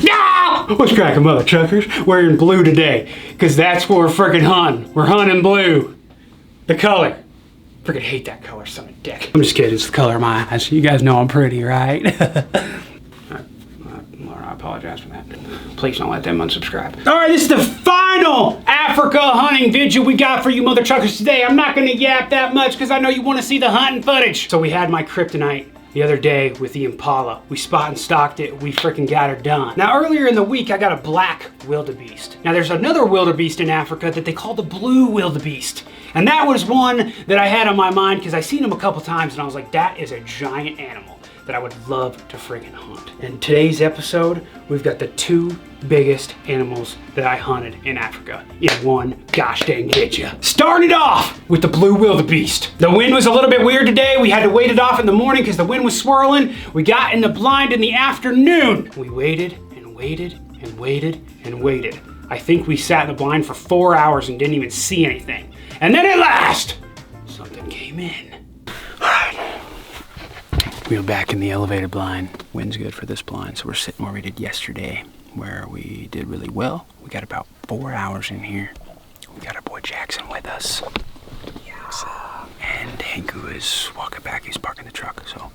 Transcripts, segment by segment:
Yeah! What's cracking, mother truckers? We're in blue today, because that's what we're freaking hunting. We're hunting blue. The color. Freaking hate that color, son of a dick. I'm just kidding, it's the color of my eyes. You guys know I'm pretty, right? I apologize for that. Please don't let them unsubscribe. All right, this is the final Africa hunting video we got for you mother truckers today. I'm not gonna yap that much because I know you want to see the hunting footage. So we had my kryptonite the other day with the Impala. We spot and stalked it. We freaking got her done. Now earlier in the week, I got a black wildebeest. Now there's another wildebeest in Africa that they call the blue wildebeest. And that was one that I had on my mind because I seen him a couple times and I was like, that is a giant animal that I would love to friggin' hunt. In today's episode, we've got the two biggest animals that I hunted in Africa in one gosh dang video. Started off with the blue wildebeest. The wind was a little bit weird today. We had to wait it off in the morning because the wind was swirling. We got in the blind in the afternoon. We waited and waited and waited and waited. I think we sat in the blind for 4 hours and didn't even see anything. And then at last, something came in. All right. We are back in the elevated blind. Wind's good for this blind, so we're sitting where we did yesterday, where we did really well. We got about 4 hours in here. We got our boy Jackson with us. Yeah. And Hanku is walking back. He's parking the truck. So,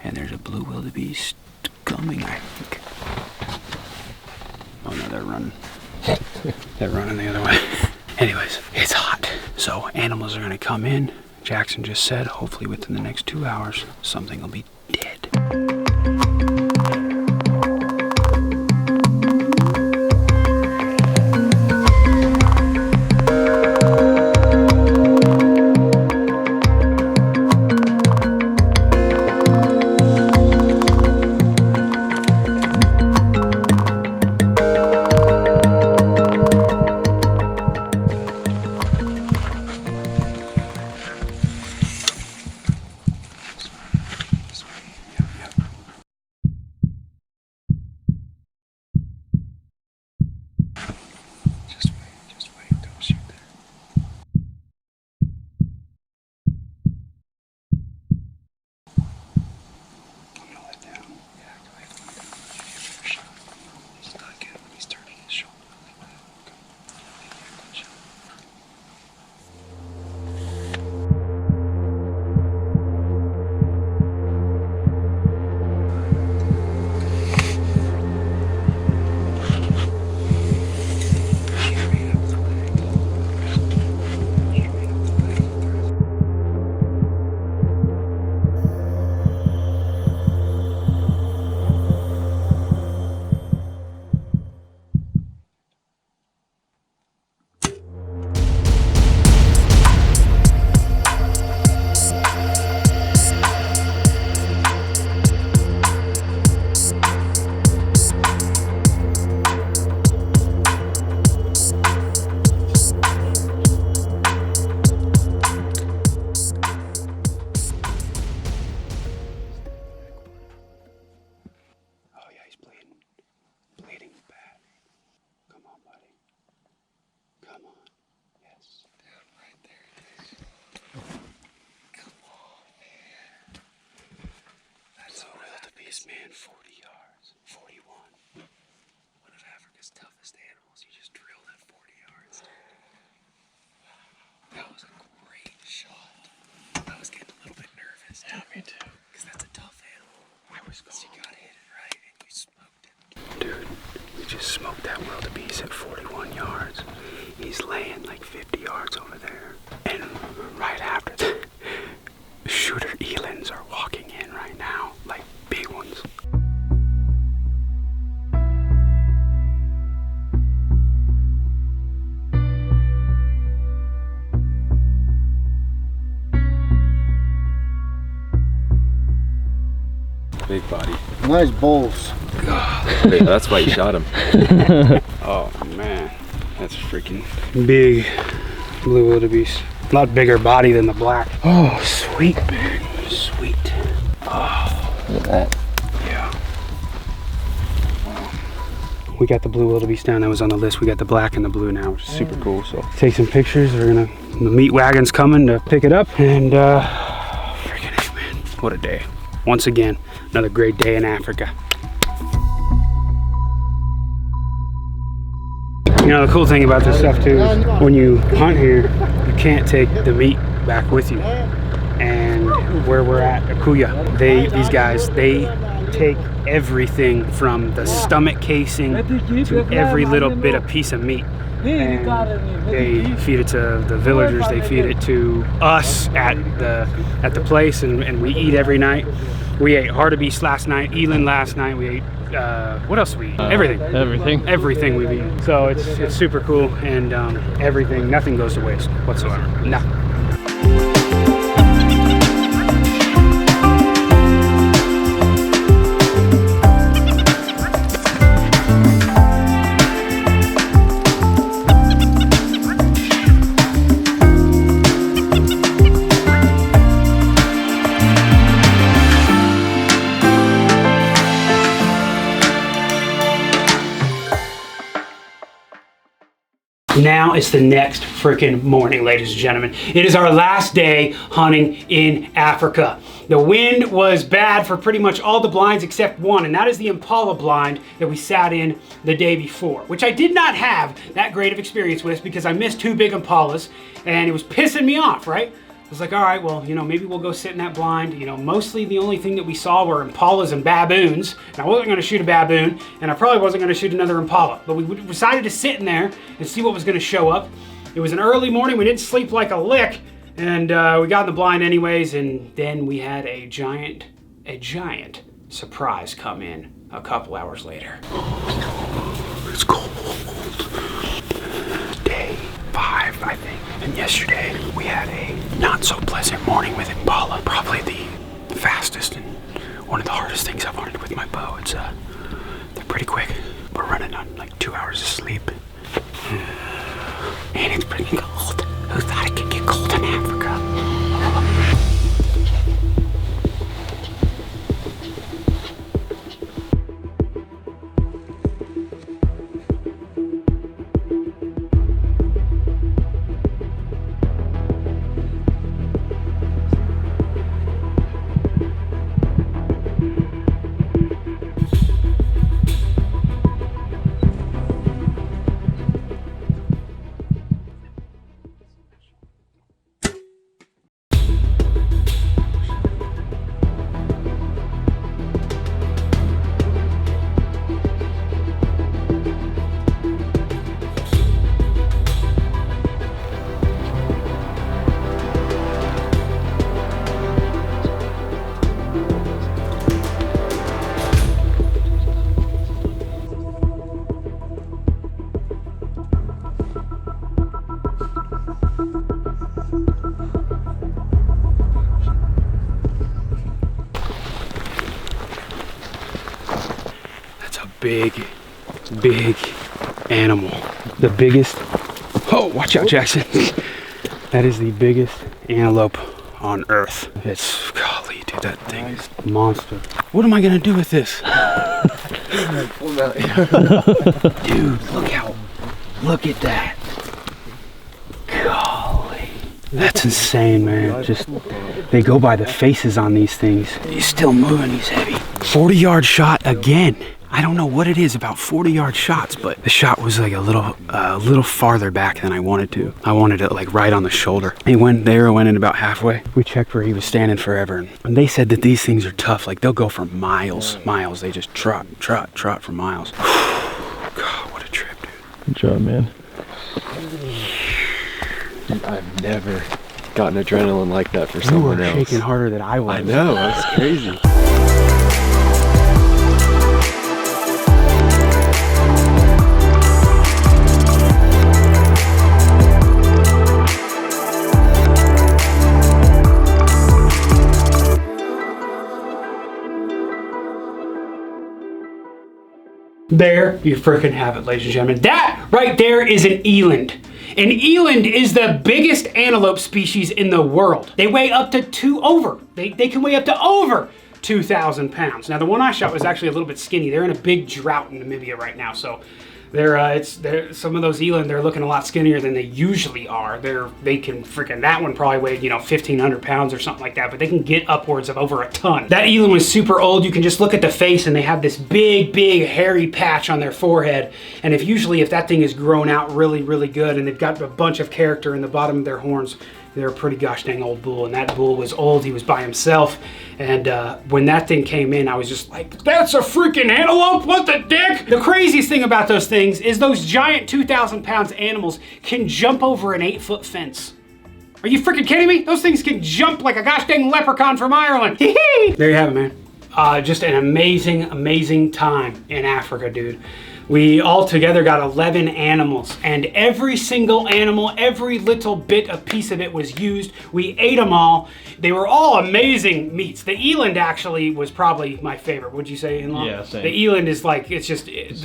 and there's a blue wildebeest coming, I think. Oh no, they're running. They're running the other way. Anyways, it's hot. So animals are gonna come in. Jackson just said, hopefully within the next 2 hours, something will be dead. Man, 40 yards, 41. One of Africa's toughest animals. You just drilled at 40 yards. That was a great shot. I was getting a little bit nervous. Yeah, me too. Because that's a tough animal. I was going. You gotta hit it right, and you smoked it. Dude, we just smoked that wildebeest at 41 yards. He's laying like 50 yards over there. And right after that, shooter Elands are walking in right now, like big ones. Big body. Nice bulls. Yeah, that's why you shot him. Oh man, that's freaking big blue wildebeest. A lot bigger body than the black. Oh, sweet man, sweet. Oh, look at that. Yeah. Wow. We got the blue wildebeest down. That was on the list. We got the black and the blue now, which is super cool. So take some pictures. The meat wagon's coming to pick it up. And freaking hey, man, what a day. Once again, another great day in Africa. You know, the cool thing about this stuff too is when you hunt here, you can't take the meat back with you. And where we're at, Akuya, these guys, they take everything from the stomach casing to every little bit of piece of meat. And they feed it to the villagers, they feed it to us at the place, and we eat every night. We ate hartebeest last night, eland last night, we ate what else we eat? Everything we've eaten. So it's super cool, and nothing goes to waste whatsoever. Nothing. Now it's the next freaking morning, ladies and gentlemen. It is our last day hunting in Africa. The wind was bad for pretty much all the blinds except one, and that is the Impala blind that we sat in the day before, which I did not have that great of experience with because I missed 2 big Impalas and it was pissing me off, right? I was like, all right, well, you know, maybe we'll go sit in that blind. You know, mostly the only thing that we saw were Impalas and baboons. And I wasn't gonna shoot a baboon, and I probably wasn't gonna shoot another Impala. But we decided to sit in there and see what was gonna show up. It was an early morning, we didn't sleep like a lick, and we got in the blind anyways, and then we had a giant surprise come in a couple hours later. It's cold. Day 5, I think. And yesterday we had a not so pleasant morning with Impala. Probably the fastest and one of the hardest things I've hunted with my bow. It's they're pretty quick. We're running on like 2 hours of sleep. And it's pretty cold. Who thought it could get cold in Africa? Big animal. The biggest, oh, watch out, Jackson. That is the biggest antelope on earth. It's, golly, dude, that thing is a monster. What am I gonna do with this? Dude, look at that. Golly. That's insane, man. Just, they go by the faces on these things. He's still moving, he's heavy. 40-yard shot again. I don't know what it is about 40-yard shots, but the shot was like a little farther back than I wanted to. I wanted it like right on the shoulder. He went in about halfway. We checked where he was standing forever, and they said that these things are tough. Like they'll go for miles. They just trot for miles. God, what a trip, dude. Good job, man. I've never gotten adrenaline like that for someone else. You were shaking harder than I was. I know, that's crazy. There you freaking have it, ladies and gentlemen. That right there is an eland. An eland is the biggest antelope species in the world. They weigh up to they can weigh up to over 2,000 pounds. Now the one I shot was actually a little bit skinny. They're in a big drought in Namibia right now, so They're some of those eland, they're looking a lot skinnier than they usually are. They can freaking, that one probably weighed, 1,500 pounds or something like that, but they can get upwards of over a ton. That eland was super old. You can just look at the face and they have this big hairy patch on their forehead. And if that thing is grown out really, really good and they've got a bunch of character in the bottom of their horns, they're a pretty gosh dang old bull. And that bull was old. He was by himself. And when that thing came in, I was just like, that's a freaking antelope, what the dick? The craziest thing about those things is those giant 2,000 pounds animals can jump over an 8-foot fence. Are you freaking kidding me? Those things can jump like a gosh dang leprechaun from Ireland. There you have it, man. Just an amazing time in Africa, dude. We all together got 11 animals, and every single animal, every little bit, a piece of it was used. We ate them all. They were all amazing meats. The eland actually was probably my favorite. Would you say, Inlaw? Yeah, same. The eland is like, the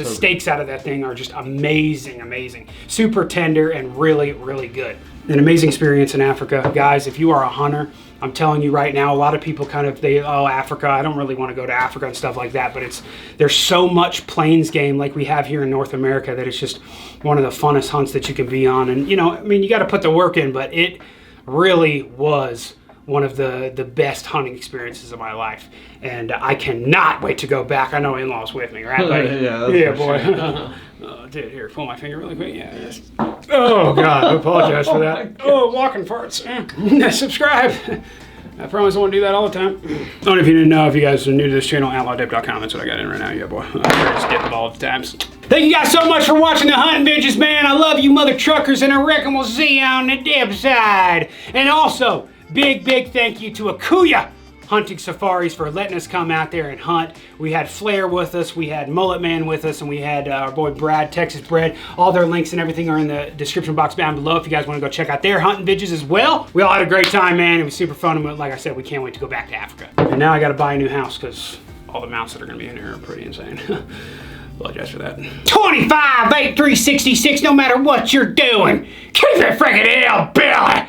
steaks out of that thing are just amazing. Super tender and really, really good. An amazing experience in Africa. Guys, if you are a hunter, I'm telling you right now, a lot of people Africa, I don't really want to go to Africa and stuff like that, but there's so much plains game like we have here in North America that it's just one of the funnest hunts that you can be on. And you got to put the work in, but it really was one of the best hunting experiences of my life. And I cannot wait to go back. I know Inlaw's with me, right, buddy? Yeah, boy. Sure. Oh, dude, here, pull my finger really quick. Yeah, yes. Oh, God, I apologize for that. Oh, walking farts. Subscribe. I promise I won't do that all the time. I don't know if you didn't know, if you guys are new to this channel, outlawdip.com. That's what I got in right now, yeah, boy. I just get involved at times. Thank you guys so much for watching the hunting videos, man. I love you mother truckers, and I reckon we'll see you on the dip side. And also, big thank you to Akuya Hunting Safaris for letting us come out there and hunt. We had Flair with us, we had Mullet Man with us, and we had our boy Brad, Texas Bred. All their links and everything are in the description box down below if you guys want to go check out their hunting videos as well. We all had a great time, man. It was super fun, and like I said, we can't wait to go back to Africa. And now I got to buy a new house because all the mounts that are going to be in here are pretty insane. Apologize for that. 25, 8, 366, no matter what you're doing, keep it freaking hell, Billy!